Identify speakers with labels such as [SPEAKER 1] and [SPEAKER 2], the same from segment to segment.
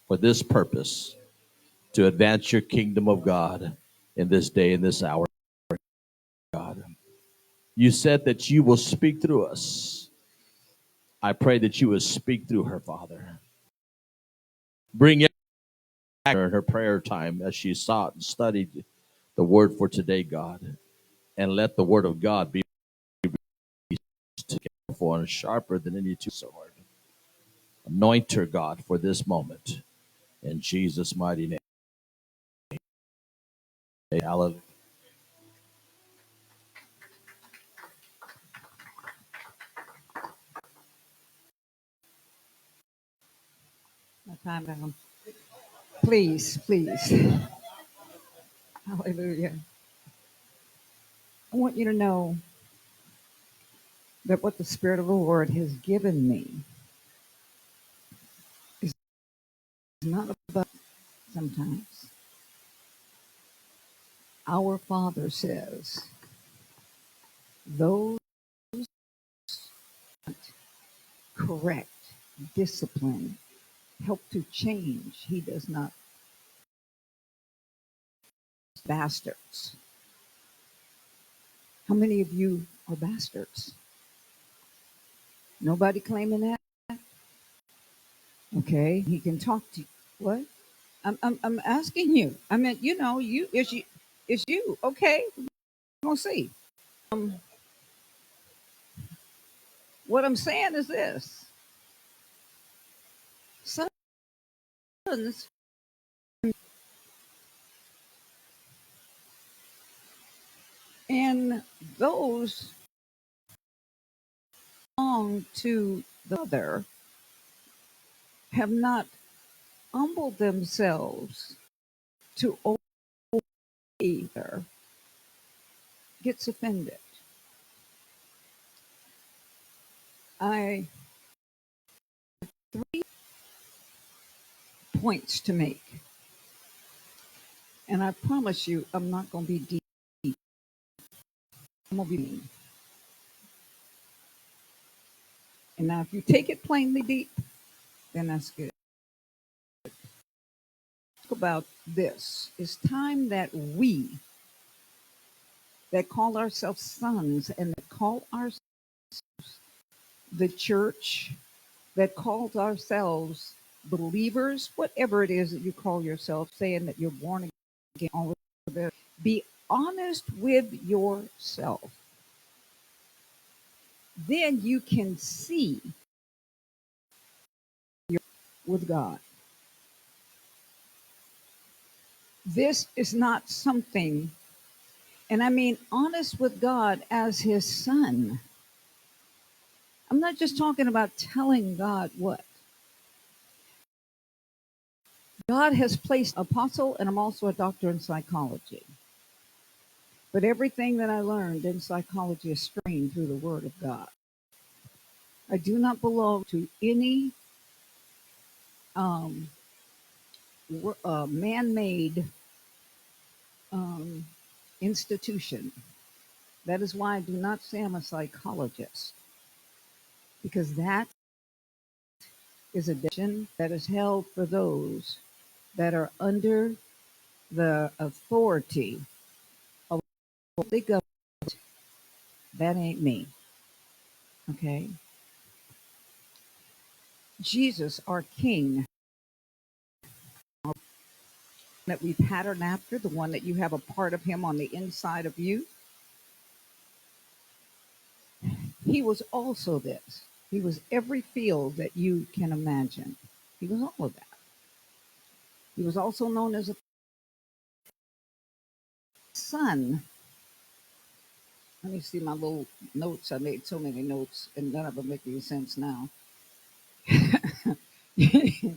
[SPEAKER 1] for this purpose, to advance your kingdom of God in this day, in this hour, God. You said that you will speak through us. I pray that you will speak through her, Father. Bring it back in her prayer time as she sought and studied the word for today, God. And let the word of God be powerful and sharper than any two sword. Anoint her, God, for this moment. In Jesus' mighty name. Hallelujah.
[SPEAKER 2] My time down. Please, please. Hallelujah. I want you to know that what the Spirit of the Lord has given me is not about sometimes. Our Father says, those correct, discipline, help to change, he does not bastards. How many of you are bastards? Nobody claiming that? Okay, he can talk to you. What? I'm asking you. I mean, it's you. Okay, we're gonna see. Um, what I'm saying is this: sons and those belong to the other have not humbled themselves to obey either. Gets offended. I have 3 points to make, and I promise you, I'm not going to be deep. I'm going to be mean. And now, if you take it plainly deep, then that's good. Talk about this. It's time that we that call ourselves sons and that call ourselves the church, that calls ourselves believers, whatever it is that you call yourself, saying that you're born again, all of it, be honest with yourself. Then you can see with God. This is not something, and I mean honest with God as his son. I'm not just talking about telling God what. God has placed apostle, and I'm also a doctor in psychology. But everything that I learned in psychology is strained through the Word of God. I do not belong to any um, man-made um, institution. That is why I do not say I'm a psychologist, because that is a definition that is held for those that are under the authority of the government. That ain't me. Okay? Jesus, our King, that we pattern after, the one that you have a part of him on the inside of you, he was also this. He was every field that you can imagine. He was all of that. He was also known as a son. Let me see my little notes. I made so many notes, and none of them make any sense now.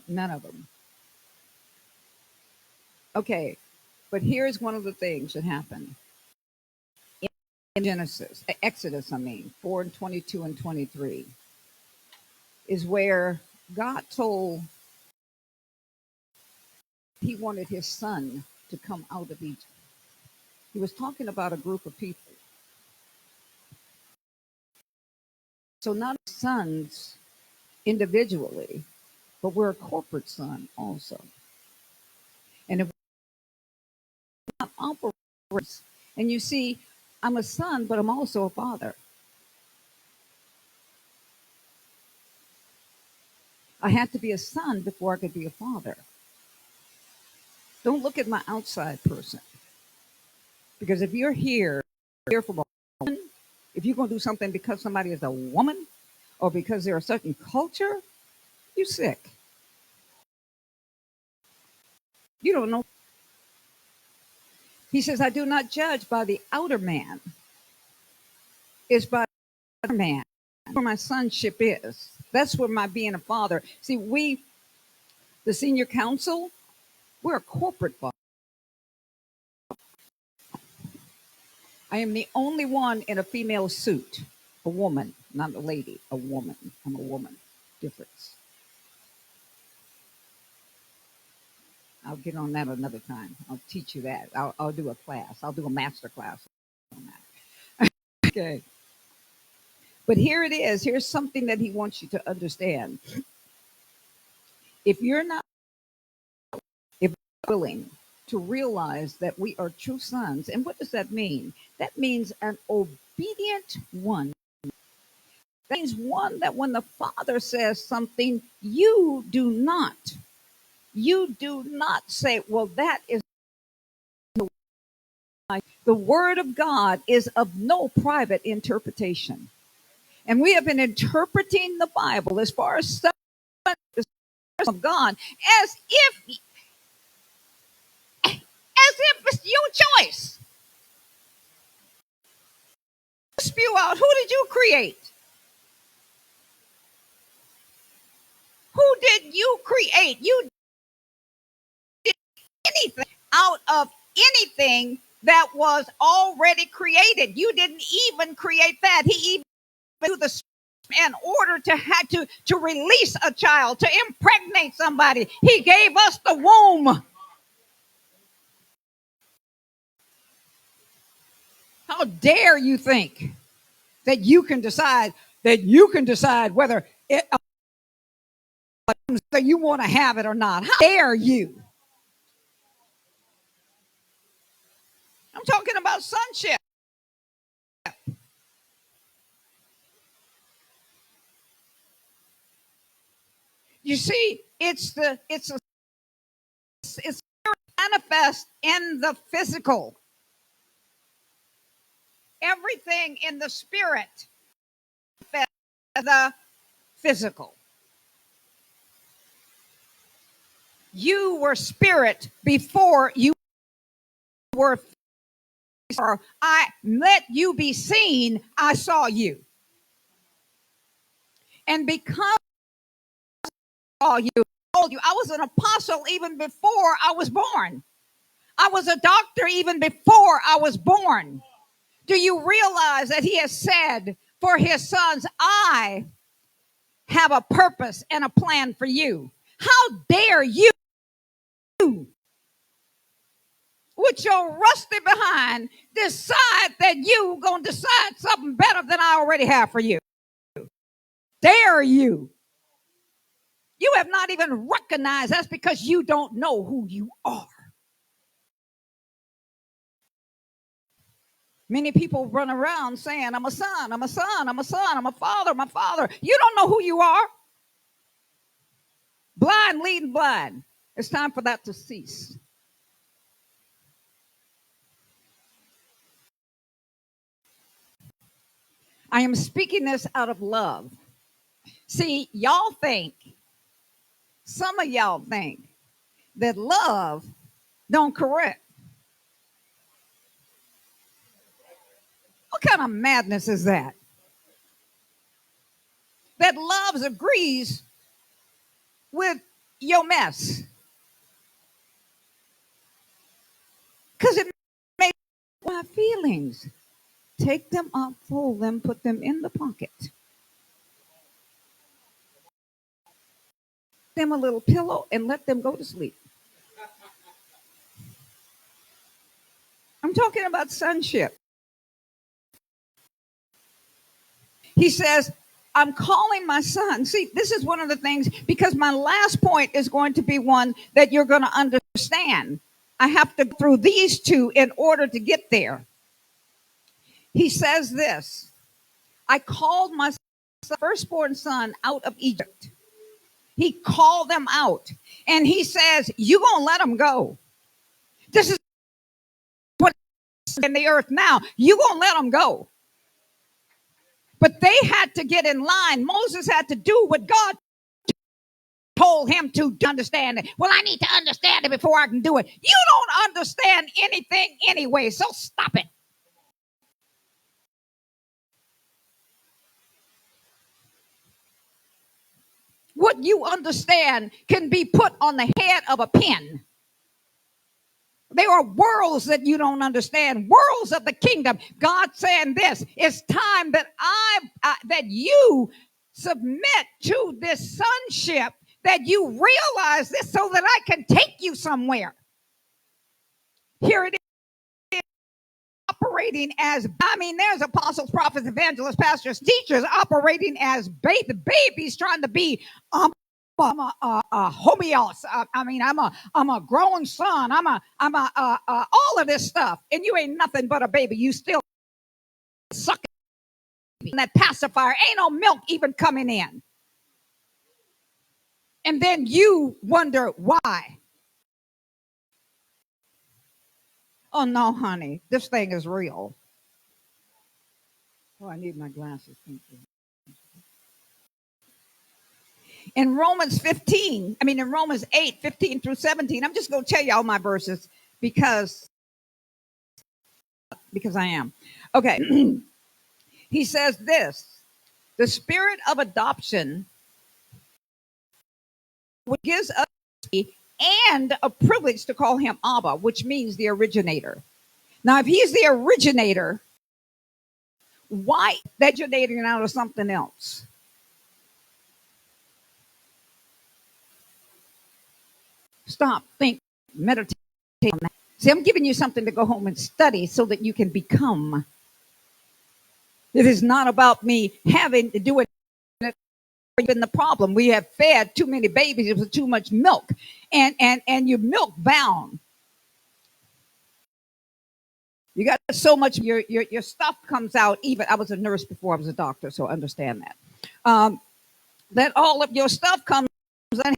[SPEAKER 2] None of them. Okay, but here's one of the things that happened in Genesis, Exodus, 4 and 22 and 23, is where God told he wanted his son to come out of Egypt. He was talking about a group of people. So not sons individually, but we're a corporate son also. And if we're not operating, and you see, I'm a son, but I'm also a father. I have to be a son before I could be a father. Don't look at my outside person. Because if you're here from a woman, if you're going to do something because somebody is a woman or because they're a certain culture, you're sick. You don't know. He says, I do not judge by the outer man. It's by the inner man. That's where my sonship is. That's where my being a father. See, we, the senior council, we're a corporate father. I am the only one in a female suit. A woman, not a lady, a woman. I'm a woman. Difference. I'll get on that another time. I'll teach you that. I'll do a class. I'll do a master class on that. Okay. But here it is. Here's something that he wants you to understand. If you're not willing to realize that we are true sons, and what does that mean? That means an obedient one. That means one that when the Father says something, you do not say, well, that is the word of God is of no private interpretation. And we have been interpreting the Bible as far as stuff of God as if it's your choice. Spew out, who did you create? Who did you create? You did anything out of anything that was already created. You didn't even create that. He even do the in order to have to release a child, to impregnate somebody. He gave us the womb. How dare you think that you can decide whether that you want to have it or not? How dare you? I'm talking about sonship. You see, it's manifest in the physical. Everything in the spirit, the physical. You were spirit before you were. I let you be seen. I saw you, and because I saw you, told you I was an apostle even before I was born. I was a doctor even before I was born. Do you realize that he has said for his sons, I have a purpose and a plan for you? How dare you, with your rusty behind, decide that you going to decide something better than I already have for you? Dare you? You have not even recognized that's because you don't know who you are. Many people run around saying, I'm a son, I'm a son, I'm a son, I'm a father, I'm a father. You don't know who you are. Blind leading blind. It's time for that to cease. I am speaking this out of love. See, some of y'all think that love don't correct. What kind of madness is that? That love agrees with your mess. Because it makes my feelings. Take them up, fold them, put them in the pocket. Them a little pillow and let them go to sleep. I'm talking about sonship. He says, I'm calling my son. See, this is one of the things, because my last point is going to be one that you're going to understand. I have to go through these two in order to get there. He says this: I called my firstborn son out of Egypt. He called them out. And he says, you going to let them go. This is what in the earth now. You going to let them go. But they had to get in line. Moses had to do what God told him to understand it. Well, I need to understand it before I can do it. You don't understand anything anyway, so stop it. What you understand can be put on the head of a pin. There are worlds that you don't understand, worlds of the kingdom. God saying this: it's time that that you submit to this sonship, that you realize this, so that I can take you somewhere. Here it is, operating as, there's apostles, prophets, evangelists, pastors, teachers operating as babies, trying to be I'm a homeos. I'm a grown son. I'm all of this stuff, and you ain't nothing but a baby. You still suck that pacifier. Ain't no milk even coming in, and then you wonder why. Oh no, honey, this thing is real. Oh, I need my glasses. Thank you. In Romans 8, 15 through 17, I'm just going to tell you all my verses because I am. Okay. He says this: the spirit of adoption, which gives us and a privilege to call him Abba, which means the originator. Now, if he's the originator, why originating out of something else? Stop, think, meditate on that. See, I'm giving you something to go home and study so that you can become. It is not about me having to do it. Been the problem. We have fed too many babies with too much milk, and you're milk bound. You got so much. Your stuff comes out. Even I was a nurse before I was a doctor, so understand that. That all of your stuff comes and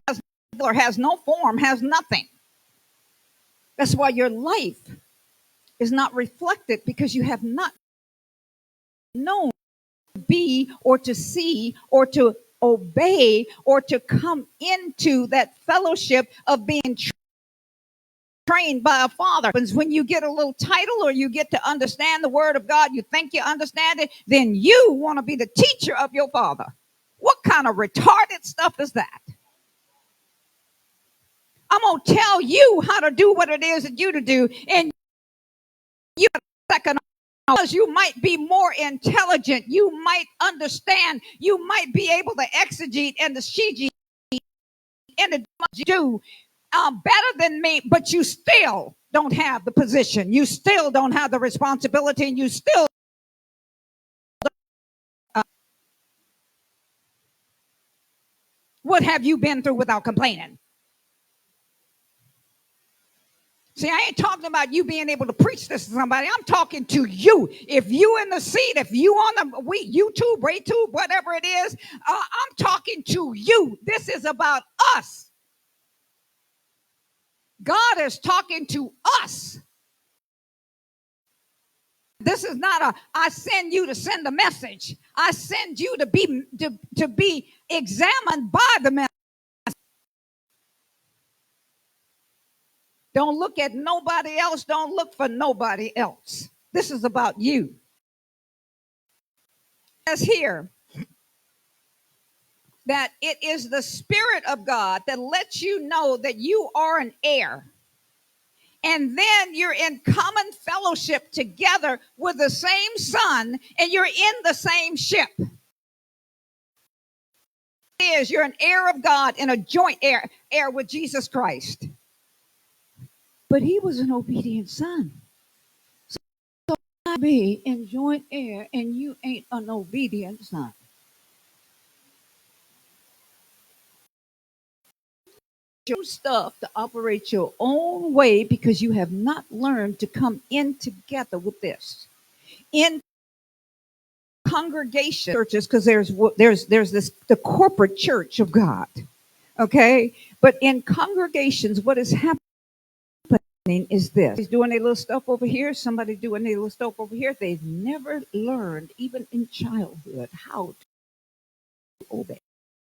[SPEAKER 2] has no form, has nothing. That's why your life is not reflected, because you have not known to be or to see or to obey or to come into that fellowship of being trained by a father. When you get a little title or you get to understand the word of God, you think you understand it, then you want to be the teacher of your father. What kind of retarded stuff is that? I'm going to tell you how to do what it is that you to do, and you second, because you might be more intelligent, you might understand, you might be able to exegete and the shiji and the do better than me, but you still don't have the position. You still don't have the responsibility, and you still what have you been through without complaining? See, I ain't talking about you being able to preach this to somebody. I'm talking to you. If you in the seat, if you on the YouTube, RayTube, whatever it is, I'm talking to you. This is about us. God is talking to us. This is not I send you to send a message. I send you to be examined by the message. Don't look at nobody else. Don't look for nobody else. This is about you. As here, that it is the Spirit of God that lets you know that you are an heir. And then you're in common fellowship together with the same Son, and you're in the same ship. You're an heir of God and a joint heir with Jesus Christ. But he was an obedient son. So I be in joint heir, and you ain't an obedient son. your stuff to operate your own way because you have not learned to come in together with this. In congregation churches, because there's this the corporate church of God. Okay? But in congregations, what is happening is this. He's doing a little stuff over here, somebody doing a little stuff over here. They've never learned, even in childhood, how to obey.